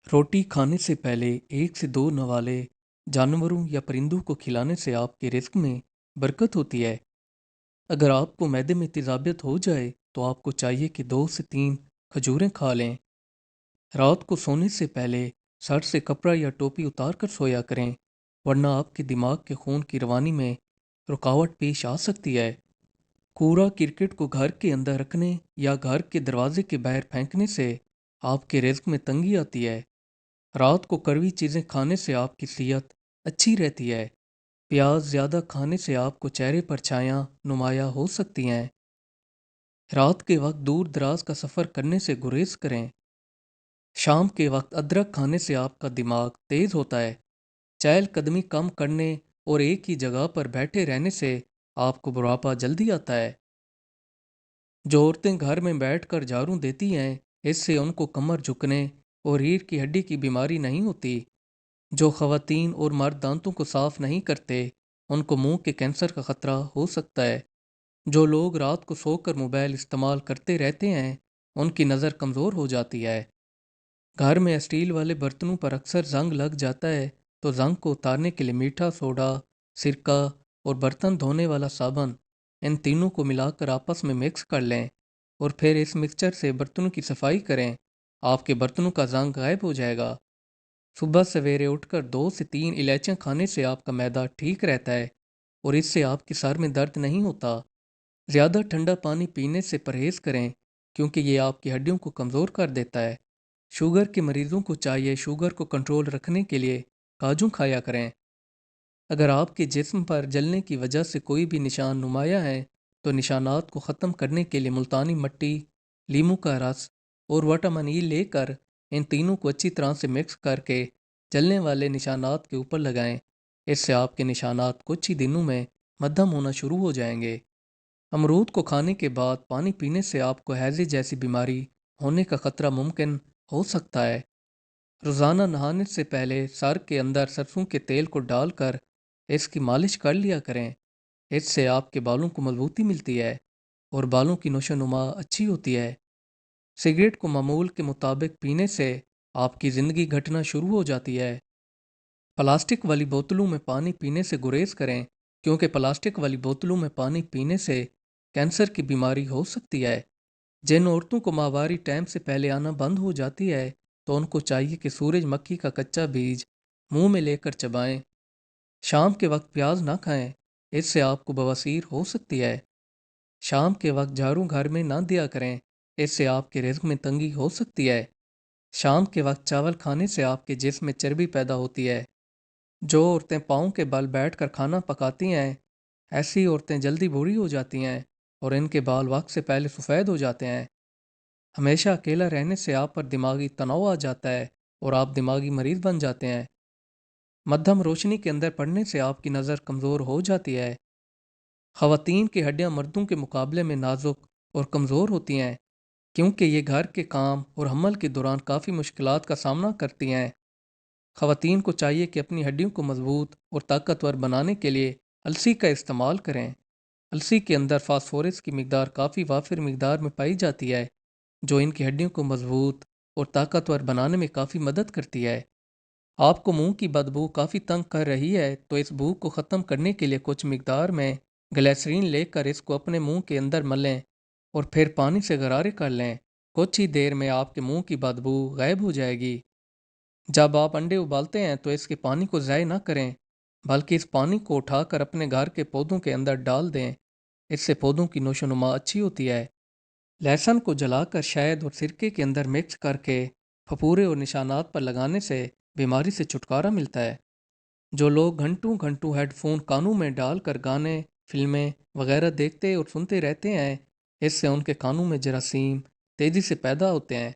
रोटी खाने से पहले 1 से 2 नवाले जानवरों या परिंदों को खिलाने से आपके रिस्क में बरकत होती है। अगर आपको मैदे में तेज़ाबियत हो जाए तो आपको चाहिए कि 2 से 3 खजूरें खा लें। रात को सोने से पहले सर से कपड़ा या टोपी उतार कर सोया करें, वरना आपके दिमाग के खून की रवानी में रुकावट पेश आ सकती है। कूड़ा क्रिकेट को घर के अंदर रखने या घर के दरवाजे के बाहर फेंकने से आपके रिस्क में तंगी आती है। रात को कड़वी चीज़ें खाने से आपकी सेहत अच्छी रहती है। प्याज ज़्यादा खाने से आपको चेहरे पर छायाँ नुमाया हो सकती हैं। रात के वक्त दूर दराज का सफ़र करने से गुरेज करें। शाम के वक्त अदरक खाने से आपका दिमाग तेज़ होता है। चहलकदमी कम करने और एक ही जगह पर बैठे रहने से आपको बुढ़ापा जल्दी आता है। जो औरतें घर में बैठकर झाड़ू देती हैं, इससे उनको कमर झुकने और रीढ़ की हड्डी की बीमारी नहीं होती। जो ख़वातीन और मर्द दांतों को साफ नहीं करते, उनको मुंह के कैंसर का खतरा हो सकता है। जो लोग रात को सोकर मोबाइल इस्तेमाल करते रहते हैं, उनकी नज़र कमज़ोर हो जाती है। घर में स्टील वाले बर्तनों पर अक्सर जंग लग जाता है, तो जंग को उतारने के लिए मीठा सोडा, सिरका और बर्तन धोने वाला साबुन, इन तीनों को मिलाकर आपस में मिक्स कर लें और फिर इस मिक्सचर से बर्तनों की सफाई करें। आपके बर्तनों का जंग गायब हो जाएगा। सुबह सवेरे उठकर 2 से 3 इलायचियाँ खाने से आपका मैदा ठीक रहता है और इससे आपके सर में दर्द नहीं होता। ज़्यादा ठंडा पानी पीने से परहेज़ करें, क्योंकि ये आपकी हड्डियों को कमज़ोर कर देता है। शुगर के मरीजों को चाहिए शुगर को कंट्रोल रखने के लिए काजू खाया करें। अगर आपके जिस्म पर जलने की वजह से कोई भी निशान नुमाया है, तो निशानात को ख़त्म करने के लिए मुल्तानी मट्टी, लीमू का रस और विटामिन ई लेकर इन तीनों को अच्छी तरह से मिक्स करके जलने वाले निशानात के ऊपर लगाएं। इससे आपके निशानात कुछ ही दिनों में मद्धम होना शुरू हो जाएंगे। अमरूद को खाने के बाद पानी पीने से आपको हैज़े जैसी बीमारी होने का खतरा मुमकिन हो सकता है। रोज़ाना नहाने से पहले सर के अंदर सरसों के तेल को डालकर इसकी मालिश कर लिया करें। इससे आपके बालों को मजबूती मिलती है और बालों की नोशोनुमा अच्छी होती है। सिगरेट को मामूल के मुताबिक पीने से आपकी ज़िंदगी घटना शुरू हो जाती है। प्लास्टिक वाली बोतलों में पानी पीने से गुरेज करें, क्योंकि प्लास्टिक वाली बोतलों में पानी पीने से कैंसर की बीमारी हो सकती है। जिन औरतों को माहवारी टाइम से पहले आना बंद हो जाती है, तो उनको चाहिए कि सूरजमुखी का कच्चा बीज मुंह में लेकर चबाएं। शाम के वक्त प्याज ना खाएं, इससे आपको बवासीर हो सकती है। शाम के वक्त झाड़ू घर में ना दिया करें, इससे आपके रिज्क में तंगी हो सकती है। शाम के वक्त चावल खाने से आपके जिस्म में चर्बी पैदा होती है। जो औरतें पाँव के बल बैठकर खाना पकाती हैं, ऐसी औरतें जल्दी बूढ़ी हो जाती हैं और इनके बाल वक्त से पहले सफ़ेद हो जाते हैं। हमेशा अकेला रहने से आप पर दिमागी तनाव आ जाता है और आप दिमागी मरीज बन जाते हैं। मध्यम रोशनी के अंदर पड़ने से आपकी नज़र कमज़ोर हो जाती है। ख़वातीन की हड्डियां मर्दों के मुकाबले में नाजुक और कमज़ोर होती हैं, क्योंकि ये घर के काम और हमल के दौरान काफ़ी मुश्किलात का सामना करती हैं। ख़वातीन को चाहिए कि अपनी हड्डियों को मजबूत और ताकतवर बनाने के लिए अलसी का इस्तेमाल करें। अलसी के अंदर फास्फोरस की मिकदार काफ़ी वाफिर मिकदार में पाई जाती है, जो इनकी हड्डियों को मजबूत और ताकतवर बनाने में काफ़ी मदद करती है। आपको मुंह की बदबू काफ़ी तंग कर रही है, तो इस भूख को ख़त्म करने के लिए कुछ मिकदार में ग्लिसरीन लेकर इसको अपने मुंह के अंदर मलें और फिर पानी से गरारे कर लें। कुछ ही देर में आपके मुंह की बदबू गायब हो जाएगी। जब आप अंडे उबालते हैं तो इसके पानी को ज़ाय ना करें, बल्कि इस पानी को उठाकर अपने घर के पौधों के अंदर डाल दें। इससे पौधों की नोशोनुमा अच्छी होती है। लहसुन को जलाकर शहद और सिरके के अंदर मिक्स करके फफूरे और निशानात पर लगाने से बीमारी से छुटकारा मिलता है। जो लोग घंटों घंटों हेडफोन कानों में डालकर गाने, फिल्में वगैरह देखते और सुनते रहते हैं, इससे उनके कानों में जरासीम तेज़ी से पैदा होते हैं